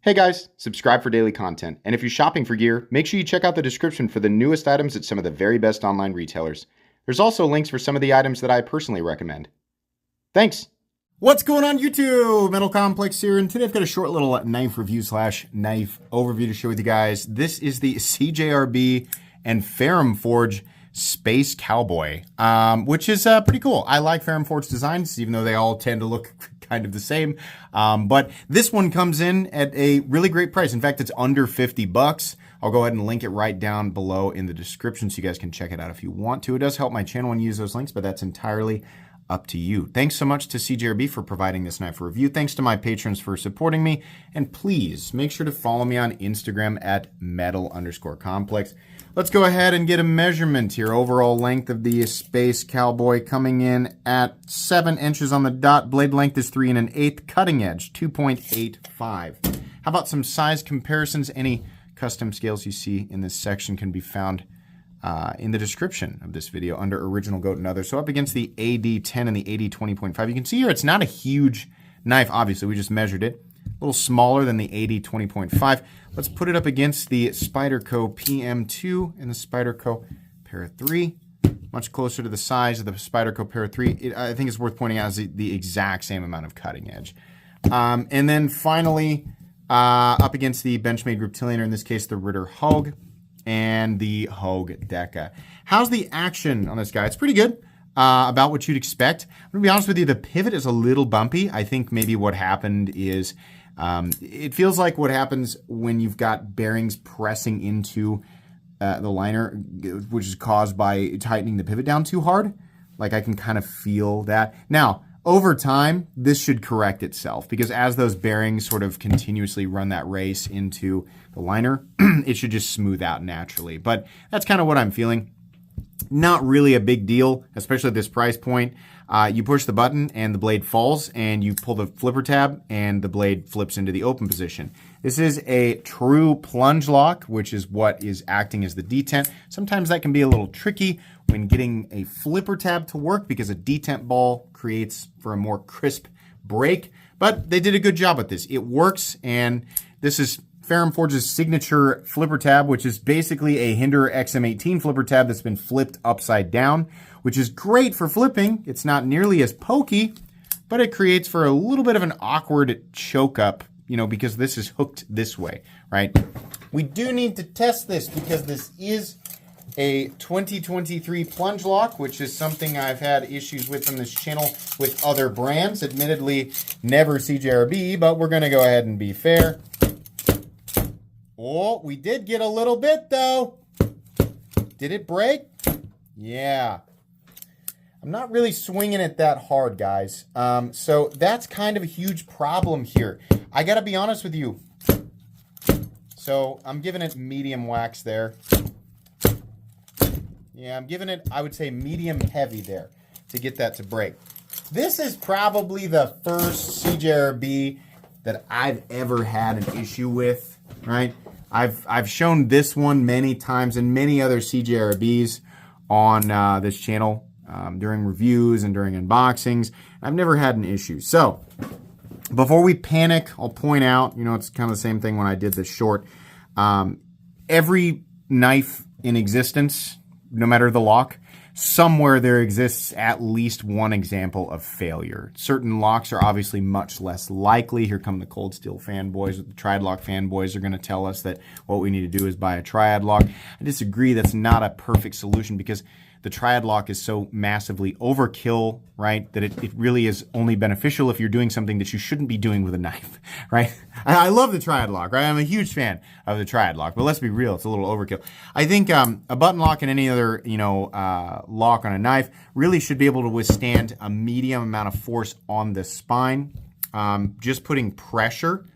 Hey guys, subscribe for daily content. And if you're shopping for gear, make sure you check out the description for the newest items at some of the very best online retailers. There's also links for some of the items that I personally recommend. Thanks! What's going on YouTube? Metal Complex here, and today I've got a short little knife review / knife overview to share with you guys. This is the CJRB and Ferrum Forge Space Cowboy, which is pretty cool. I like Ferrum Forge designs, even though they all tend to look kind of the same. But this one comes in at a really great price. In fact, it's under 50 bucks. I'll go ahead and link it right down below in the description so you guys can check it out if you want to. It does help my channel when you use those links, but that's entirely up to you. Thanks so much to CJRB for providing this knife review. Thanks to my patrons for supporting me. And please make sure to follow me on Instagram at metal_complex. Let's go ahead and get a measurement here. Overall length of the Space Cowboy coming in at 7 inches on the dot. Blade length is 3 1/8. Cutting edge, 2.85. How about some size comparisons? Any custom scales you see in this section can be found in the description of this video under Original Goat and Others. So up against the AD10 and the AD20.5. You can see here it's not a huge knife, obviously. We just measured it. A little smaller than the AD20.5. Let's put it up against the Spyderco PM2 and the Spyderco Para 3. Much closer to the size of the Spyderco Para 3. I think it's worth pointing out is the exact same amount of cutting edge. And then finally, up against the Benchmade Reptilian, or in this case, the Ritter Hogue and the Hogue Deca. How's the action on this guy? It's pretty good. About what you'd expect. I'm going to be honest with you, the pivot is a little bumpy. I think maybe what happened is it feels like what happens when you've got bearings pressing into the liner, which is caused by tightening the pivot down too hard. Like I can kind of feel that. Now, over time, this should correct itself because as those bearings sort of continuously run that race into the liner, it should just smooth out naturally. But that's kind of what I'm feeling. Not really a big deal, especially at this price point. You push the button and the blade falls, and you pull the flipper tab and the blade flips into the open position. This is a true plunge lock, which is what is acting as the detent. Sometimes that can be a little tricky when getting a flipper tab to work because a detent ball creates for a more crisp break, but they did a good job with this. It works, and this is Ferrum Forge's signature flipper tab, which is basically a Hinderer XM18 flipper tab that's been flipped upside down, which is great for flipping. It's not nearly as pokey, but it creates for a little bit of an awkward choke up, you know, because this is hooked this way, right? We do need to test this because this is a 2023 plunge lock, which is something I've had issues with on this channel with other brands. Admittedly, never CJRB, but we're going to go ahead and be fair. Oh, we did get a little bit, though. Did it break? Yeah. I'm not really swinging it that hard, guys. So that's kind of a huge problem here. I got to be honest with you. So I'm giving it medium wax there. Yeah, I'm giving it, I would say, medium heavy there to get that to break. This is probably the first CJRB that I've ever had an issue with, right? I've shown this one many times and many other CJRBs on this channel during reviews and during unboxings. I've never had an issue. So before we panic, I'll point out, you know, it's kind of the same thing when I did this short. Every knife in existence, no matter the lock, somewhere there exists at least one example of failure. Certain locks are obviously much less likely. Here come the cold steel fanboys. The triad lock fanboys are going to tell us that what we need to do is buy a triad lock. I disagree. That's not a perfect solution because the triad lock is so massively overkill, right, that it really is only beneficial if you're doing something that you shouldn't be doing with a knife, right? I love the triad lock, right? I'm a huge fan of the triad lock, but let's be real, it's a little overkill. I think a button lock and any other, you know, lock on a knife really should be able to withstand a medium amount of force on the spine. Just putting pressure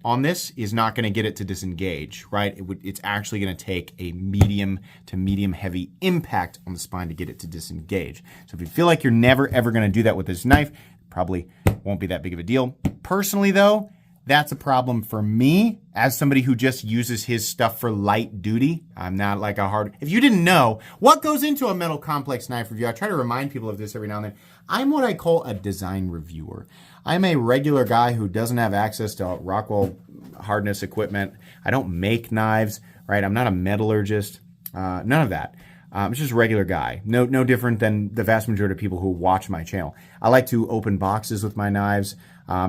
on this is not going to get it to disengage, right? It's actually going to take a medium to medium heavy impact on the spine to get it to disengage. So if you feel like you're never ever going to do that with this knife, probably won't be that big of a deal. Personally though, that's a problem for me as somebody who just uses his stuff for light duty. I'm not like a hard... If you didn't know what goes into a Metal Complex knife review, I try to remind people of this every now and then. I'm what I call a design reviewer. I'm a regular guy who doesn't have access to Rockwell hardness equipment. I don't make knives, right? I'm not a metallurgist. None of that. I'm just a regular guy. No different than the vast majority of people who watch my channel. I like to open boxes with my knives.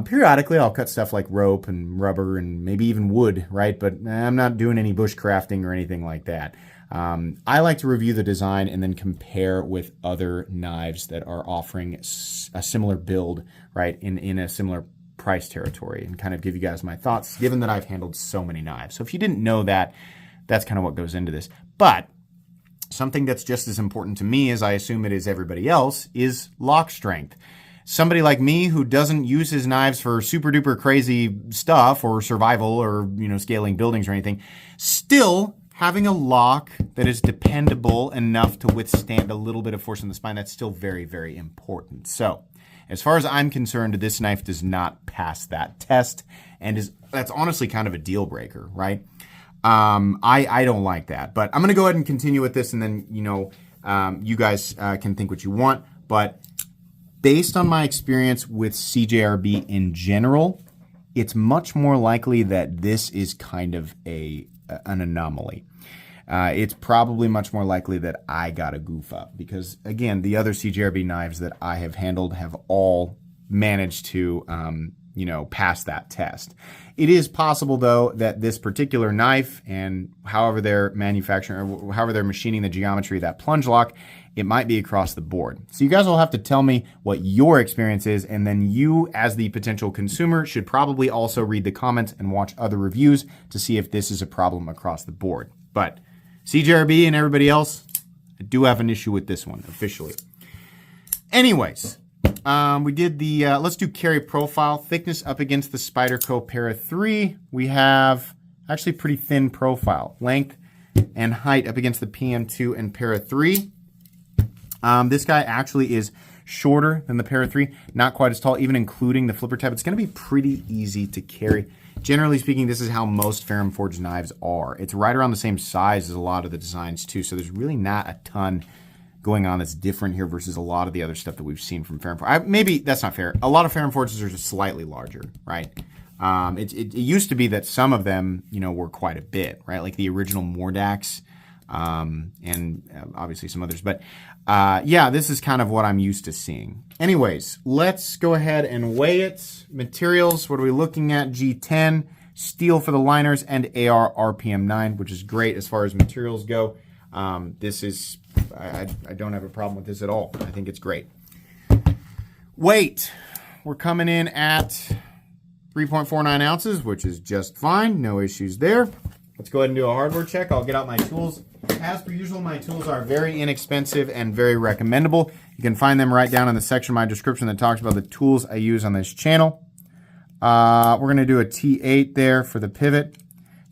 Periodically, I'll cut stuff like rope and rubber and maybe even wood, right? But I'm not doing any bushcrafting or anything like that. I like to review the design and then compare with other knives that are offering a similar build, right, in a similar price territory, and kind of give you guys my thoughts, given that I've handled so many knives. So if you didn't know that, that's kind of what goes into this. But something that's just as important to me as I assume it is everybody else is lock strength. Somebody like me who doesn't use his knives for super duper crazy stuff or survival or, scaling buildings or anything, still having a lock that is dependable enough to withstand a little bit of force in the spine, that's still very, very important. So as far as I'm concerned, this knife does not pass that test, and that's honestly kind of a deal breaker, right? I don't like that, but I'm going to go ahead and continue with this, and then, you guys can think what you want. But based on my experience with CJRB in general, it's much more likely that this is kind of an anomaly. It's probably much more likely that I got a goof up because, again, the other CJRB knives that I have handled have all managed to, pass that test. It is possible, though, that this particular knife and however they're manufacturing or however they're machining the geometry of that plunge lock, it might be across the board. So you guys will have to tell me what your experience is, and then you, as the potential consumer, should probably also read the comments and watch other reviews to see if this is a problem across the board. But CJRB and everybody else, I do have an issue with this one officially. Anyways, we did the, let's do carry profile. Thickness up against the Spyderco Para 3. We have actually pretty thin profile. Length and height up against the PM2 and Para 3. This guy actually is shorter than the Para 3, not quite as tall, even including the flipper tab. It's going to be pretty easy to carry. Generally speaking, this is how most Ferrum forged knives are. It's right around the same size as a lot of the designs too, so there's really not a ton going on that's different here versus a lot of the other stuff that we've seen from Ferrum Forge. Maybe that's not fair. A lot of Ferrum Forges are just slightly larger, right? It used to be that some of them, were quite a bit, right? Like the original Mordax, and obviously some others. But yeah, this is kind of what I'm used to seeing. Anyways, let's go ahead and weigh it. Materials, what are we looking at? G10, steel for the liners, and AR RPM 9, which is great as far as materials go. This is, I don't have a problem with this at all. I think it's great. Weight, we're coming in at 3.49 ounces, which is just fine. No issues there. Let's go ahead and do a hardware check. I'll get out my tools. As per usual, my tools are very inexpensive and very recommendable. You can find them right down in the section of my description that talks about the tools I use on this channel. We're going to do a T8 there for the pivot.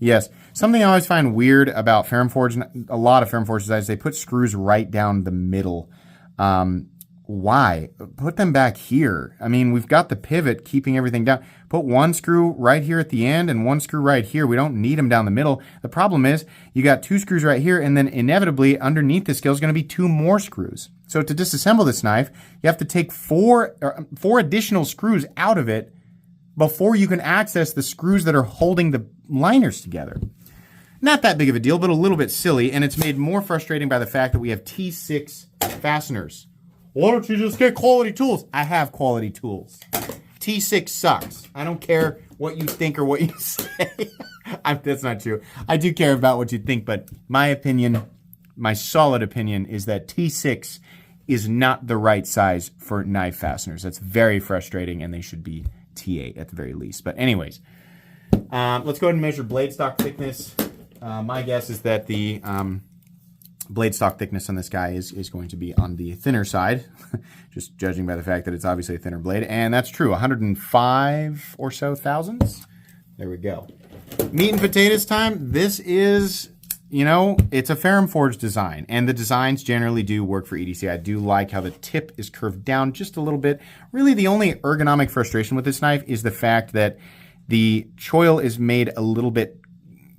Yes, something I always find weird about Ferrum Forge, a lot of Ferrum Forge designs, they put screws right down the middle. Why? Put them back here. I mean, we've got the pivot keeping everything down. Put one screw right here at the end and one screw right here. We don't need them down the middle. The problem is you got two screws right here, and then inevitably underneath the scale is going to be two more screws. So to disassemble this knife, you have to take four additional screws out of it before you can access the screws that are holding the liners together. Not that big of a deal, but a little bit silly, and it's made more frustrating by the fact that we have T6 fasteners. Why don't you just get quality tools? I have quality tools. T6 sucks. I don't care what you think or what you say. That's not true. I do care about what you think, but my opinion, my solid opinion, is that T6 is not the right size for knife fasteners. That's very frustrating, and they should be T8 at the very least. But anyways, let's go ahead and measure blade stock thickness. My guess is that the blade stock thickness on this guy is going to be on the thinner side, just judging by the fact that it's obviously a thinner blade. And that's true, 105 or so thousandths. There we go. Meat and potatoes time. This is, it's a Ferrum Forge design, and the designs generally do work for EDC. I do like how the tip is curved down just a little bit. Really, the only ergonomic frustration with this knife is the fact that the choil is made a little bit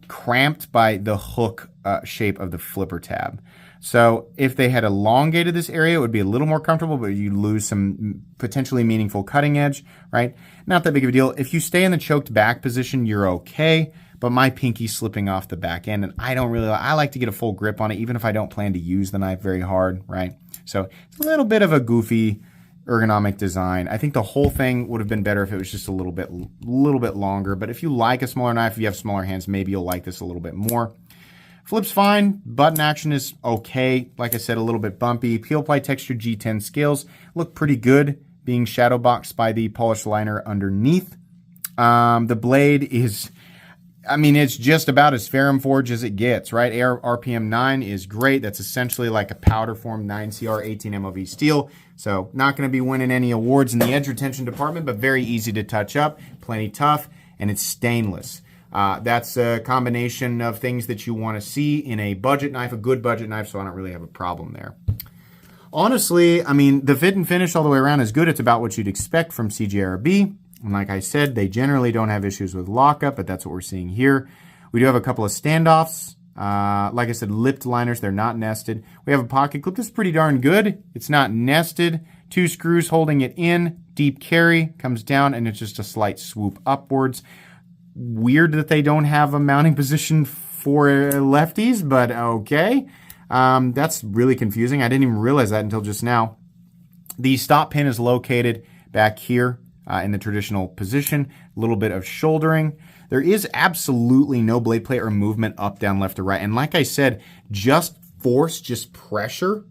cramped by the hook shape of the flipper tab. So if they had elongated this area, it would be a little more comfortable, but you lose some potentially meaningful cutting edge, right? Not that big of a deal. If you stay in the choked back position, you're okay, but my pinky's slipping off the back end, and I like to get a full grip on it, even if I don't plan to use the knife very hard, right? So it's a little bit of a goofy ergonomic design. I think the whole thing would have been better if it was just a little bit longer, but if you like a smaller knife, if you have smaller hands, maybe you'll like this a little bit more. Flip's fine. Button action is okay. Like I said, a little bit bumpy. Peel ply texture G10 scales look pretty good, being shadow boxed by the polished liner underneath. The blade is, it's just about as Ferrum forged as it gets, right? RPM 9 is great. That's essentially like a powder form 9CR 18 MOV steel. So not going to be winning any awards in the edge retention department, but very easy to touch up, plenty tough, and it's stainless. That's a combination of things that you want to see in a budget knife, a good budget knife, so I don't really have a problem there. Honestly, the fit and finish all the way around is good. It's about what you'd expect from CJRB. And like I said, they generally don't have issues with lockup, but that's what we're seeing here. We do have a couple of standoffs. Like I said, lipped liners, they're not nested. We have a pocket clip that's pretty darn good. It's not nested. 2 screws holding it in. Deep carry, comes down, and it's just a slight swoop upwards. Weird that they don't have a mounting position for lefties, but okay. That's really confusing. I didn't even realize that until just now. The stop pin is located back here in the traditional position. A little bit of shouldering. There is absolutely no blade plate or movement up, down, left, or right. And like I said, just pressure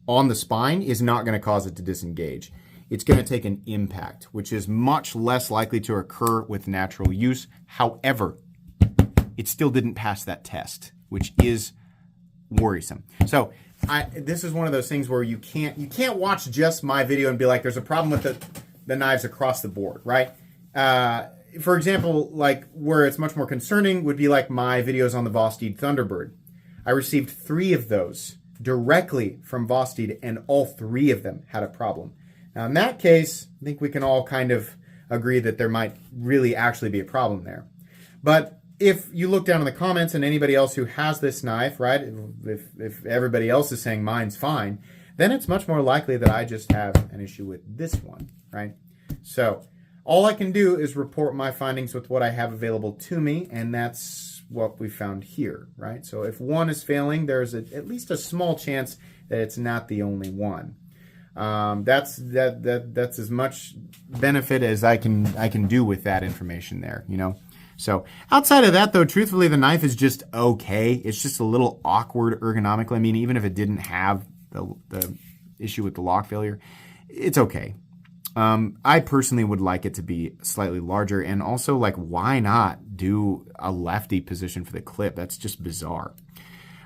on the spine is not going to cause it to disengage. It's going to take an impact, which is much less likely to occur with natural use. However, it still didn't pass that test, which is worrisome. So this is one of those things where you can't watch just my video and be like, there's a problem with the knives across the board, right? For example, like where it's much more concerning would be like my videos on the Vosteed Thunderbird. I received 3 of those directly from Vosteed, and all 3 of them had a problem. Now, in that case, I think we can all kind of agree that there might really actually be a problem there. But if you look down in the comments and anybody else who has this knife, right, if everybody else is saying mine's fine, then it's much more likely that I just have an issue with this one, right? So all I can do is report my findings with what I have available to me, and that's what we found here, right? So if one is failing, there's at least a small chance that it's not the only one. That's as much benefit as I can do with that information there, you know. So outside of that, though, truthfully, the knife is just okay. It's just a little awkward ergonomically. I mean, even if it didn't have the issue with the lock failure, it's okay. I personally would like it to be slightly larger, and also, like, why not do a lefty position for the clip? That's just bizarre.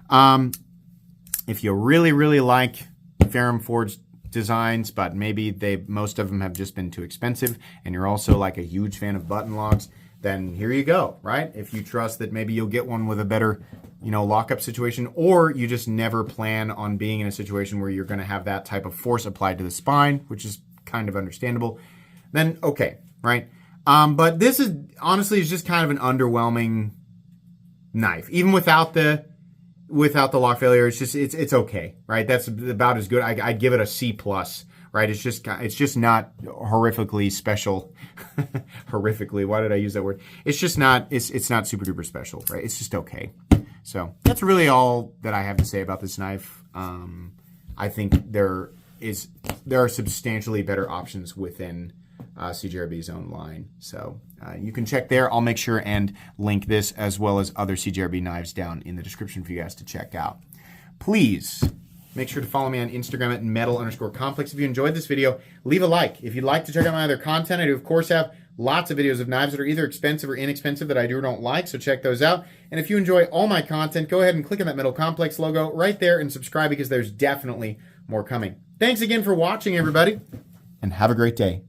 If you really, really like Ferrum forged designs, but maybe most of them have just been too expensive, and you're also like a huge fan of button locks, then here you go, right? If you trust that maybe you'll get one with a better, lockup situation, or you just never plan on being in a situation where you're going to have that type of force applied to the spine, which is kind of understandable, then okay, right? But this is honestly just kind of an underwhelming knife, even without the lock failure. It's okay, right? That's about as good. I'd give it a C+, right? It's just not horrifically special. Horrifically, why did I use that word? It's not super duper special, right? It's just okay. So that's really all that I have to say about this knife. I think there are substantially better options within CJRB's own line. So you can check there. I'll make sure and link this as well as other CJRB knives down in the description for you guys to check out. Please make sure to follow me on Instagram at metal_complex. If you enjoyed this video, leave a like. If you'd like to check out my other content, I do, of course, have lots of videos of knives that are either expensive or inexpensive that I do or don't like, so check those out. And if you enjoy all my content, go ahead and click on that Metal Complex logo right there and subscribe, because there's definitely more coming. Thanks again for watching, everybody, and have a great day.